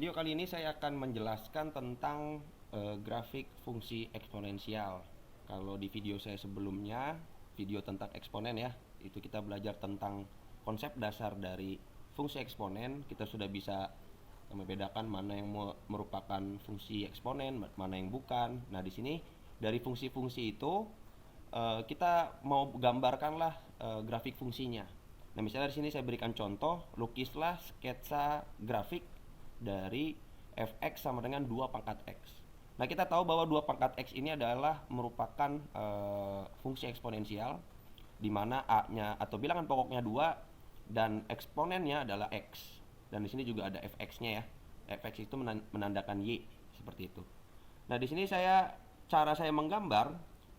video kali ini saya akan menjelaskan tentang grafik fungsi eksponensial. Kalau di video saya sebelumnya, video tentang eksponen ya, itu kita belajar tentang konsep dasar dari fungsi eksponen. Kita sudah bisa membedakan mana yang merupakan fungsi eksponen, mana yang bukan. Nah, di sini dari fungsi-fungsi itu kita mau gambarkanlah grafik fungsinya. Nah, misalnya di sini saya berikan contoh, lukislah sketsa grafik dari fx sama dengan 2 pangkat x. Nah, kita tahu bahwa 2 pangkat x ini adalah merupakan fungsi eksponensial, di mana a-nya atau bilangan pokoknya 2 dan eksponennya adalah x. Dan di sini juga ada fx-nya ya. Fx itu menandakan y, seperti itu. Nah, di sini cara saya menggambar,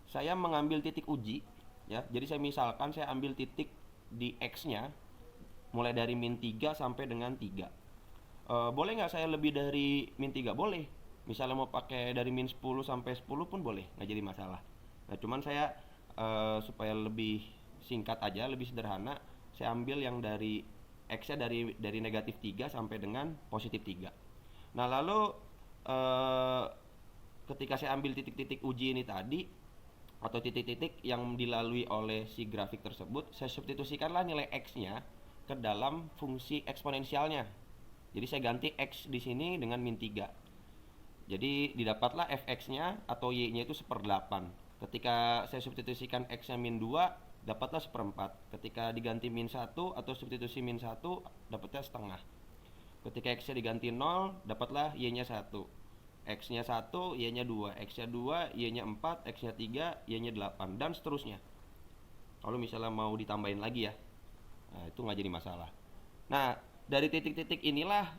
saya mengambil titik uji ya. Jadi saya misalkan saya ambil titik di x-nya mulai dari min 3 sampai dengan 3. Boleh nggak saya lebih dari min 3? Boleh. Misalnya mau pakai dari min 10 sampai 10 pun boleh, nggak jadi masalah. Nah, cuman saya supaya lebih singkat aja, lebih sederhana, saya ambil yang dari x-nya dari negatif 3 sampai dengan positif 3. Nah, lalu ketika saya ambil titik-titik uji ini tadi, atau titik-titik yang dilalui oleh si grafik tersebut, saya substitusikanlah nilai x-nya ke dalam fungsi eksponensialnya. Jadi saya ganti x di sini dengan min 3. Jadi didapatlah fx-nya atau y-nya itu 1/8. Ketika saya substitusikan x-nya min 2, dapatlah 1/4. Ketika diganti min 1 atau substitusi min 1, dapatnya setengah. Ketika x-nya diganti 0, dapatlah y-nya 1. X-nya 1, y-nya 2. X-nya 2, y-nya 4. X-nya 3, y-nya 8. Dan seterusnya. Kalau misalnya mau ditambahin lagi ya, nah, itu nggak jadi masalah. Nah, dari titik-titik inilah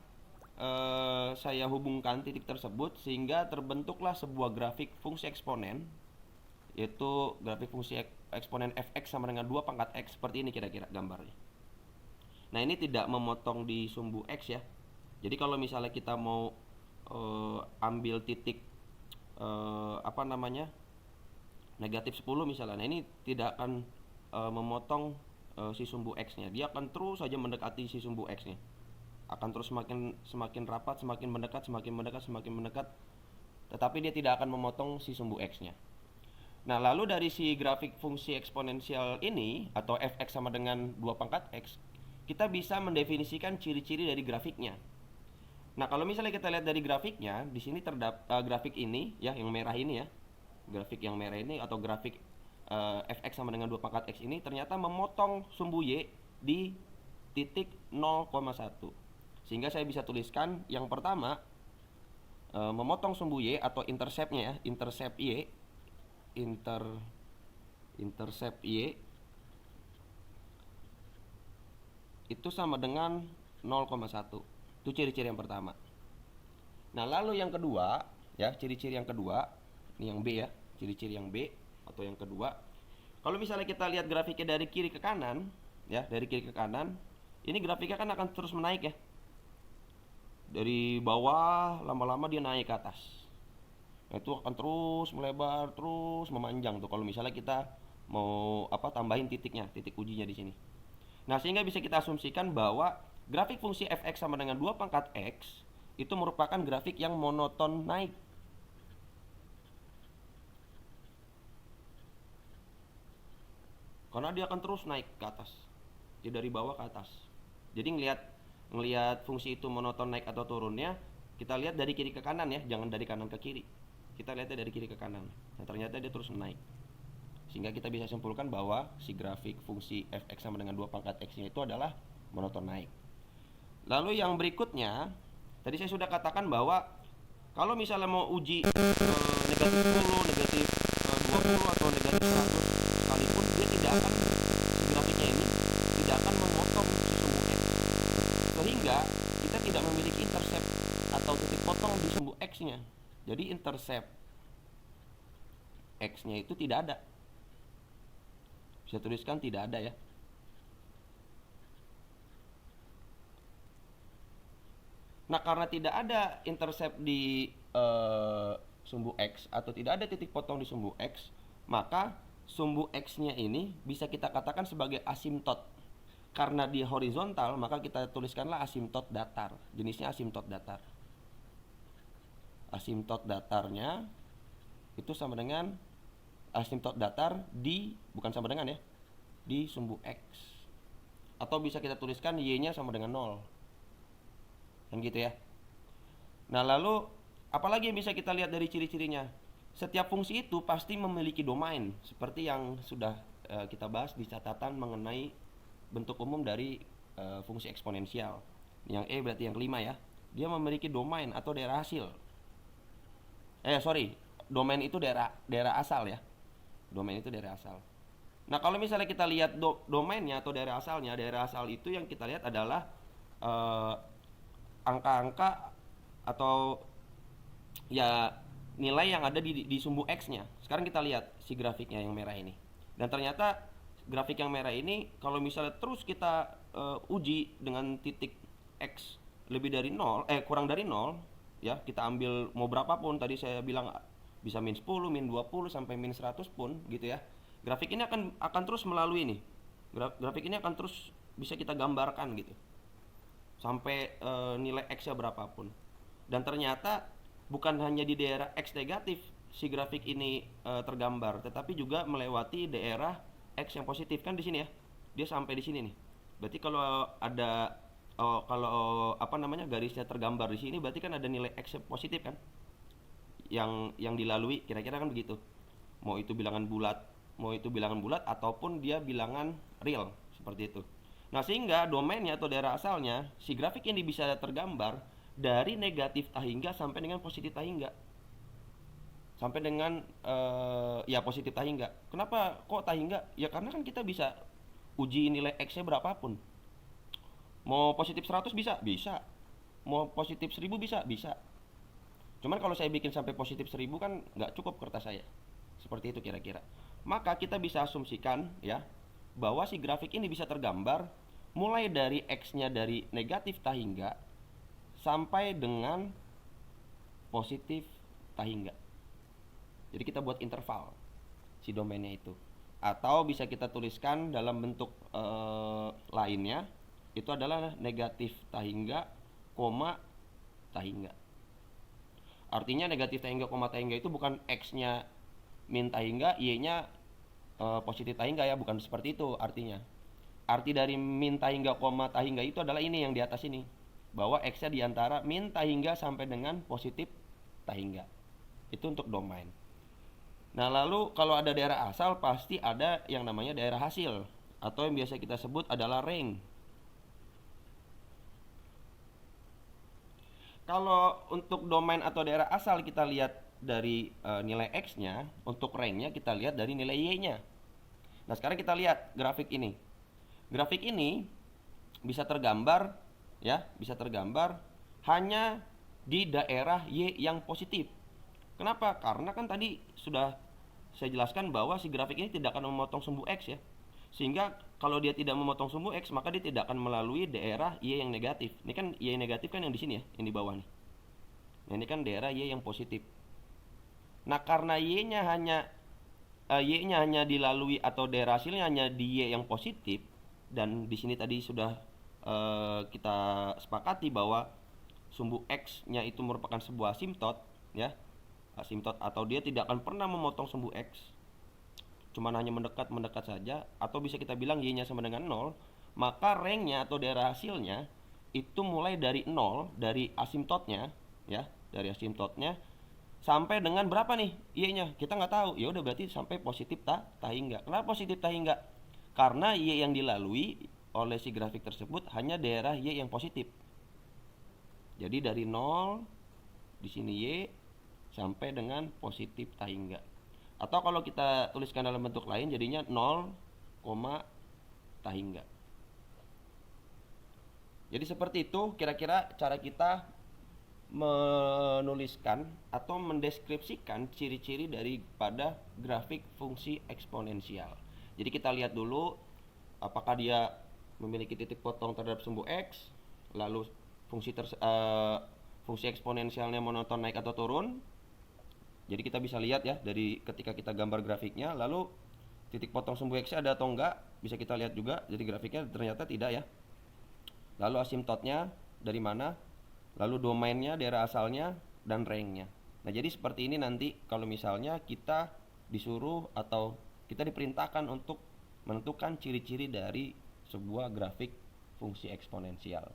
saya hubungkan titik tersebut sehingga terbentuklah sebuah grafik fungsi eksponen, yaitu grafik fungsi eksponen fx sama dengan 2 pangkat x. Seperti ini kira-kira gambarnya. Nah, ini tidak memotong di sumbu x ya. Jadi kalau misalnya kita mau ambil titik negatif 10 misalnya, nah ini tidak akan memotong si sumbu x-nya. Dia akan terus saja mendekati si sumbu x-nya. Akan terus semakin rapat, semakin mendekat. Tetapi dia tidak akan memotong si sumbu x-nya. Nah, lalu dari si grafik fungsi eksponensial ini atau fx sama dengan 2 pangkat x, kita bisa mendefinisikan ciri-ciri dari grafiknya. Nah, kalau misalnya kita lihat dari grafiknya, di sini grafik ini ya, yang merah ini ya. Grafik yang merah ini atau grafik fx sama dengan 2 pangkat x ini ternyata memotong sumbu y di titik 0,1. Sehingga saya bisa tuliskan yang pertama, memotong sumbu y atau interceptnya ya, intercept y itu sama dengan 0,1. Itu ciri-ciri yang pertama. Nah, lalu yang kedua ya, ciri-ciri yang kedua, ini yang B ya, ciri-ciri yang B atau yang kedua. Kalau misalnya kita lihat grafiknya dari kiri ke kanan, ya, dari kiri ke kanan, ini grafiknya kan akan terus menaik ya. Dari bawah lama-lama dia naik ke atas. Nah, itu akan terus melebar, terus memanjang tuh kalau misalnya kita mau tambahin titiknya, titik ujinya di sini. Nah, sehingga bisa kita asumsikan bahwa grafik fungsi fx sama dengan 2 pangkat x itu merupakan grafik yang monoton naik. Karena dia akan terus naik ke atas. Jadi dari bawah ke atas. Jadi ngelihat fungsi itu monoton naik atau turunnya, kita lihat dari kiri ke kanan ya, jangan dari kanan ke kiri. Kita lihatnya dari kiri ke kanan. Nah, ternyata dia terus naik. Sehingga kita bisa simpulkan bahwa si grafik fungsi fx sama dengan 2 pangkat x-nya itu adalah monoton naik. Lalu yang berikutnya, tadi saya sudah katakan bahwa kalau misalnya mau uji negatif 10, negatif 20 atau negatif 100 sekalipun, dia tidak akan, si grafiknya ini tidak akan memotong si sumbu x. Sehingga kita tidak memiliki intercept atau titik potong di sumbu x-nya. Jadi intercept x-nya itu tidak ada. Bisa tuliskan tidak ada ya. Nah, karena tidak ada intercept di sumbu x atau tidak ada titik potong di sumbu x, maka sumbu x-nya ini bisa kita katakan sebagai asimtot. Karena dia horizontal, maka kita tuliskanlah asimtot datar. Jenisnya asimtot datar. asimtot datarnya itu sama dengan asimtot datar di, bukan sama dengan ya, di sumbu X. Atau bisa kita tuliskan Y-nya sama dengan 0. Kan gitu ya. Nah, lalu apalagi yang bisa kita lihat dari ciri-cirinya? Setiap fungsi itu pasti memiliki domain, seperti yang sudah kita bahas di catatan mengenai bentuk umum dari fungsi eksponensial. Yang E berarti yang kelima ya. Dia memiliki domain atau daerah hasil. Domain itu daerah asal ya. Domain itu daerah asal. Nah, kalau misalnya kita lihat domainnya atau daerah asal itu yang kita lihat adalah angka-angka atau ya nilai yang ada di sumbu X-nya. Sekarang kita lihat si grafiknya yang merah ini. Dan ternyata grafik yang merah ini kalau misalnya terus kita uji dengan titik X lebih dari 0, kurang dari 0, ya, kita ambil mau berapapun, tadi saya bilang bisa min 10, min 20 sampai min 100 pun gitu ya. Grafik ini akan terus melalui ini. Grafik ini akan terus bisa kita gambarkan gitu. Sampai nilai X-nya berapapun. Dan ternyata bukan hanya di daerah X negatif si grafik ini tergambar, tetapi juga melewati daerah X yang positif kan di sini ya. Dia sampai di sini nih. Berarti kalau ada garisnya tergambar di sini berarti kan ada nilai X yang positif kan? Yang dilalui kira-kira kan begitu. Mau itu bilangan bulat ataupun dia bilangan real seperti itu. Nah, sehingga domainnya atau daerah asalnya si grafik ini bisa tergambar dari negatif tahingga sampai dengan positif tahingga. Sampai dengan positif tahingga. Kenapa kok tahingga? Ya karena kan kita bisa uji nilai X-nya berapapun. Mau positif 100 bisa? Bisa. Mau positif 1000 bisa? Bisa. Cuman kalau saya bikin sampai positif 1000 kan nggak cukup kertas saya. Seperti itu kira-kira. Maka kita bisa asumsikan ya bahwa si grafik ini bisa tergambar mulai dari X-nya dari negatif tahingga sampai dengan positif tahingga. Jadi kita buat interval si domainnya itu. Atau bisa kita tuliskan dalam bentuk lainnya, itu adalah negatif tahingga, koma tahingga. Artinya negatif tahingga, koma tahingga itu bukan X-nya min tahingga, Y-nya positif tahingga ya, bukan seperti itu artinya. Arti dari min tahingga, koma tahingga itu adalah ini yang di atas ini. Bahwa X-nya diantara min tahingga sampai dengan positif tahingga. Itu untuk domain. Nah, lalu kalau ada daerah asal pasti ada yang namanya daerah hasil atau yang biasa kita sebut adalah range. Kalau untuk domain atau daerah asal kita lihat dari nilai X-nya, untuk range-nya kita lihat dari nilai Y-nya. Nah, sekarang kita lihat grafik ini. Grafik ini bisa tergambar hanya di daerah Y yang positif. Kenapa? Karena kan tadi sudah saya jelaskan bahwa si grafik ini tidak akan memotong sumbu X ya. Sehingga kalau dia tidak memotong sumbu X, maka dia tidak akan melalui daerah Y yang negatif. Ini kan Y negatif kan yang di sini ya, yang di bawah nih. Nah, ini kan daerah Y yang positif. Nah, karena Y-nya hanya dilalui atau daerah hasilnya hanya di Y yang positif, dan di sini tadi sudah kita sepakati bahwa sumbu X-nya itu merupakan sebuah asimtot ya. Asimtot atau dia tidak akan pernah memotong sumbu X, cuman hanya mendekat saja, atau bisa kita bilang Y-nya sama dengan 0, maka range-nya atau daerah hasilnya itu mulai dari 0, dari asimtotnya ya, dari asimtotnya sampai dengan berapa nih Y-nya kita nggak tahu. Ya udah berarti sampai positif tahingga. Kenapa positif tahingga? Karena Y yang dilalui oleh si grafik tersebut hanya daerah Y yang positif. Jadi dari 0 di sini Y sampai dengan positif tahingga. Atau kalau kita tuliskan dalam bentuk lain jadinya 0, tahingga. Jadi seperti itu kira-kira cara kita menuliskan atau mendeskripsikan ciri-ciri daripada grafik fungsi eksponensial. Jadi kita lihat dulu apakah dia memiliki titik potong terhadap sumbu X, lalu fungsi eksponensialnya monoton naik atau turun. Jadi kita bisa lihat ya dari ketika kita gambar grafiknya, lalu titik potong sumbu X ada atau enggak, bisa kita lihat juga. Jadi grafiknya ternyata tidak ya. Lalu asimtotnya dari mana, lalu domainnya, daerah asalnya, dan range-nya. Nah, jadi seperti ini nanti kalau misalnya kita disuruh atau kita diperintahkan untuk menentukan ciri-ciri dari sebuah grafik fungsi eksponensial.